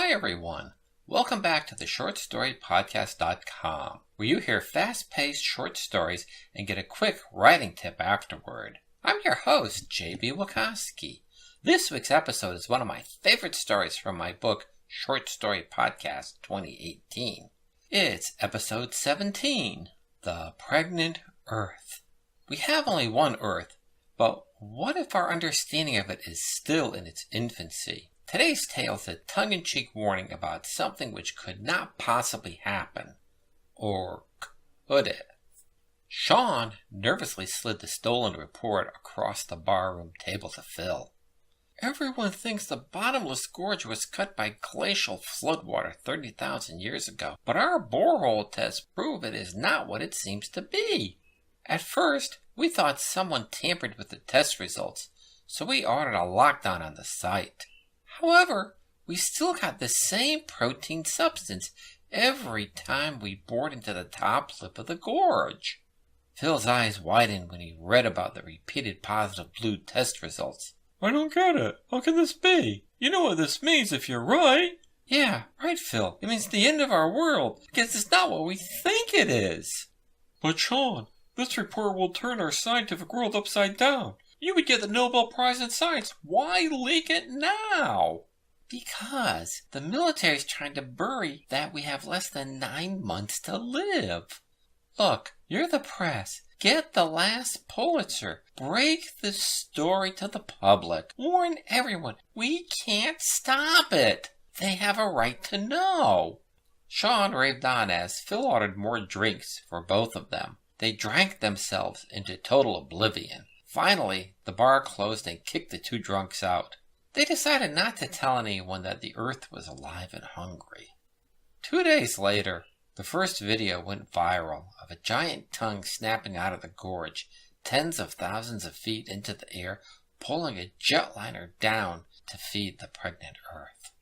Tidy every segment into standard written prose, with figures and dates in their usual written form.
Hi everyone! Welcome back to the shortstorypodcast.com, where you hear fast-paced short stories and get a quick writing tip afterward. I'm your host, J.B. Wachowski. This week's episode is one of my favorite stories from my book, Short Story Podcast 2018. It's episode 17, The Pregnant Earth. We have only one Earth, but what if our understanding of it is still in its infancy? Today's tale is a tongue-in-cheek warning about something which could not possibly happen. Or could it? Sean nervously slid the stolen report across the barroom table to Phil. Everyone thinks the bottomless gorge was cut by glacial floodwater 30,000 years ago, but our borehole tests prove it is not what it seems to be. At first, we thought someone tampered with the test results, so we ordered a lockdown on the site. However, we still got the same protein substance every time we bored into the top lip of the gorge. Phil's eyes widened when he read about the repeated positive blue test results. I don't get it. How can this be? You know what this means if you're right. Yeah, right, Phil. It means the end of our world, because it's not what we think it is. But Sean, this report will turn our scientific world upside down. You would get the Nobel Prize in Science. Why leak it now? Because the military's trying to bury that we have less than 9 months to live. Look, you're the press. Get the last Pulitzer. Break the story to the public. Warn everyone. We can't stop it. They have a right to know. Sean raved on as Phil ordered more drinks for both of them. They drank themselves into total oblivion. Finally, the bar closed and kicked the two drunks out. They decided not to tell anyone that the earth was alive and hungry. 2 days later, the first video went viral of a giant tongue snapping out of the gorge, tens of thousands of feet into the air, pulling a jetliner down to feed the pregnant earth.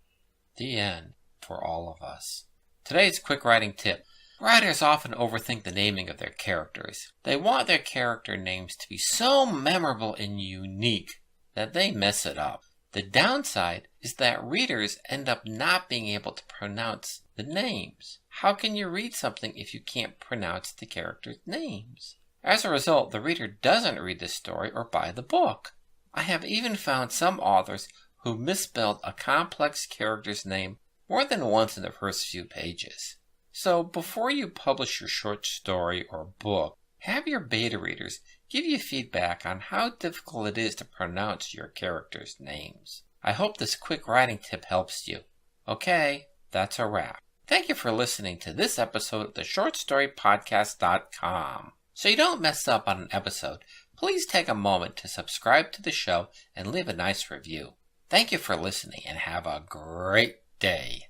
The end for all of us. Today's quick writing tip. Writers often overthink the naming of their characters. They want their character names to be so memorable and unique that they mess it up. The downside is that readers end up not being able to pronounce the names. How can you read something if you can't pronounce the characters' names? As a result, the reader doesn't read the story or buy the book. I have even found some authors who misspelled a complex character's name more than once in the first few pages. So before you publish your short story or book, have your beta readers give you feedback on how difficult it is to pronounce your characters' names. I hope this quick writing tip helps you. Okay, that's a wrap. Thank you for listening to this episode of the shortstorypodcast.com. So you don't mess up on an episode, please take a moment to subscribe to the show and leave a nice review. Thank you for listening and have a great day.